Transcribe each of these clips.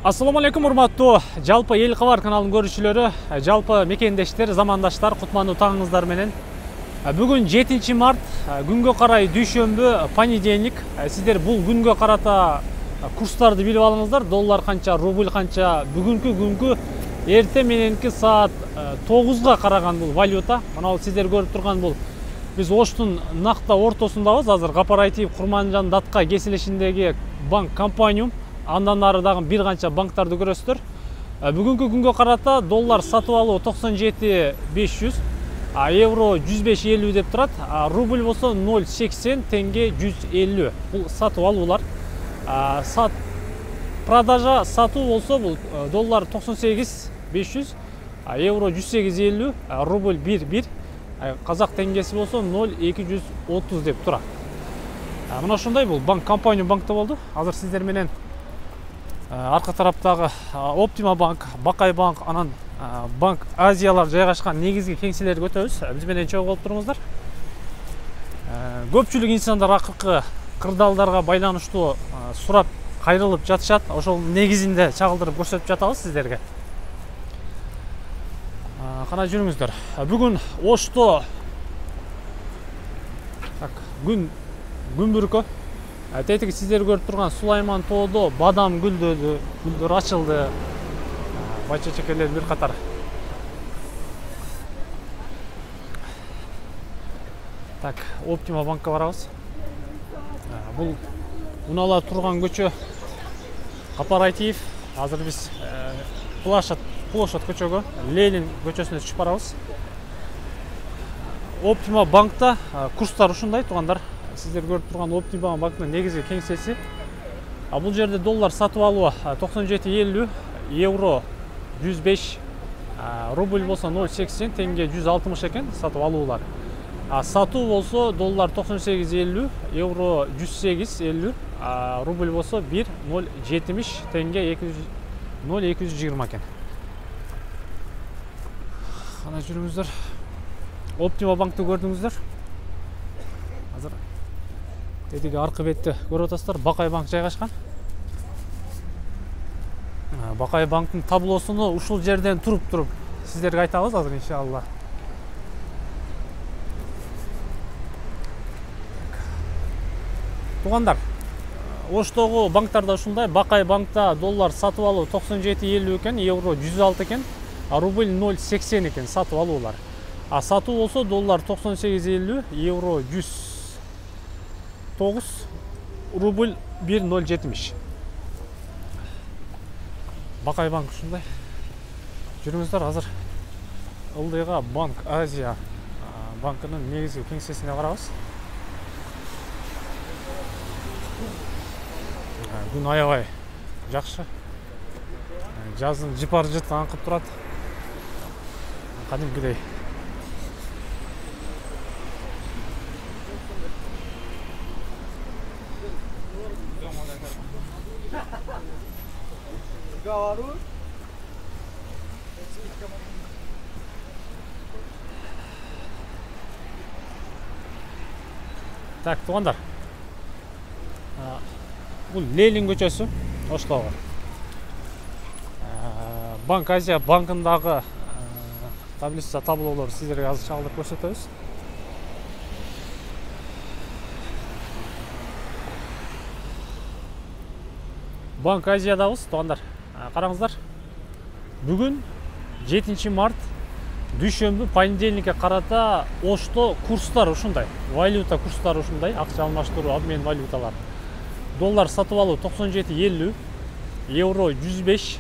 Ассаламу алейкум, урматтуу жалпы эл кабар каналынын көрүүчүлөрү, жалпы мекендештер, замандаштар, кутмандуу таңыңыздар менен. Бүгүн 7 март, күнгө карай дүйшөмбү, понедельник. Сиздер бул күнгө карата курстарды билип алыңыздар. Доллар канча, рубль канча, бүгүнкү күнгү эрте мененки саат 9га караган бул валюта. Мына сиздер көрүп турган бул биз Оштун накта ортосундабыз. Азыр Кооператив Курманжан Датка кесилишиндеги банк Компаниум. Андан ары дагы бир канча банктарды көрөсүздөр. Бүгүнкү күнгө карата доллар сатып алуу 97.500, евро 105.50 деп турат. Рубль болсо 0.80, тенге 150. Бул сатып алуулар. Продажа сатуу болсо бул доллар 98.500, евро 108.50, рубль 1.1, казак тенгеси болсо 0.230 деп турат. Мына ошондой бул банк Компания банкта болду. Азыр сиздер менен арка тараптагы Оптима банк, Бакай банк, анан банк Азиялар жайгашкан негизги кеңселерди өтөбүз. Биз менен чогуу болуп туруңуздар. Көпчүлүк инсандар акыркы кырдаалдарга байланыштуу сурап кайрылып жатышат. Ошол негизинде чагылдырып көрсөтүп жатабыз сиздерге. Кана жүрүңүздөр. Бүгүн Ошто күн бүркө. Тетиги сиздер көрүп турган Сулайман тоодо бадам гүлдөдү, гүлдөр ачылды. Бача-чекелер бир катар. Так, Оптима банкка барабыз. Бул унала турган көчө Кооператив. Азыр биз Площадь көчөгө, Ленин көчөсүнө түшүп барабыз. Оптима банкта курстар ушундай туугандар. Сиздер көрүп турган Оптима банктын негизги кеңсеси. Бул жерде доллар сатып алуу 97.50, евро 105, рубль болсо 0.80, тенге 160 экен сатып алуулар. Сатуу болсо доллар 98.50, евро 108.50, рубль болсо 1.070, тенге 0.220 экен. Кана жүрүңүздөр. Оптима банкты көрдүңүздөр. Азыр тетиги аркы бетти көрүп атасыздар. Бакай банк жайгашкан. Бакай банктын таблосуну ушул жерден туруп сиздерге айтабыз азыр иншалла. Туугандар, Оштогу банктарда ушундай. Бакай банкта доллар сатып алуу 97.50 экен, евро 106 экен, рубль 0.80 экен сатып алуулар. Сатуу болсо доллар 98.50, евро 109, рубль 1.070. Бакай банк ушундай. Жүрүңүздөр, азыр ылдыйга банк Азия банкынын негизги кеңсесине барабыз. Күн аябай жакшы. Жаздын жыпар-жыт аңкып турат. Кадимкидей. Так, туугандар. Бул Ленин көчөсү, Оштогу. Банк Азия банкындагы таблица таблолорду сиздерге азыр чагылдырып көрсөтөбүз. Банк Азиядабыз, туугандар. Караңыздар. Бүгүн 7 март, дүйшөмбү, понедельникке карата Ошто курстар ушундай. Валюта курстары ушундай, акча алмаштыруу, обмен валюталар. Доллар сатып алуу 97.50, евро 105,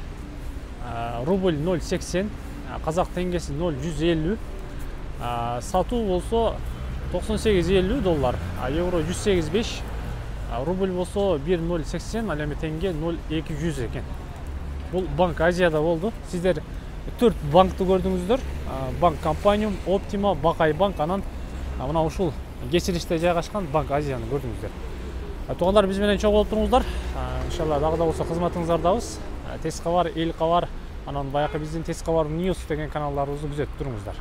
рубль 0.80, казак тенгеси 0.150, сатуу болсо 98.50 доллар, евро 108.5, рубль болсо 1.080, ал эми тенге 0.200 экен. Бул банк Азияда болду. Сиздер 4 банкты көрдүңүздөр. Банк Компаниум, Оптима, Бакай банк, анан мына ушул кесилиште жайгашкан банк Азияны көрдүңүздөр. Туугандар, биз менен чогуу болуп туруңуздар. Иншалла дагы да болсо кызматыңыздардабыз. Тез кабар, эл кабар, анан баягы биздин Тез кабар News деген каналдарыбызды күзөтүп туруңуздар.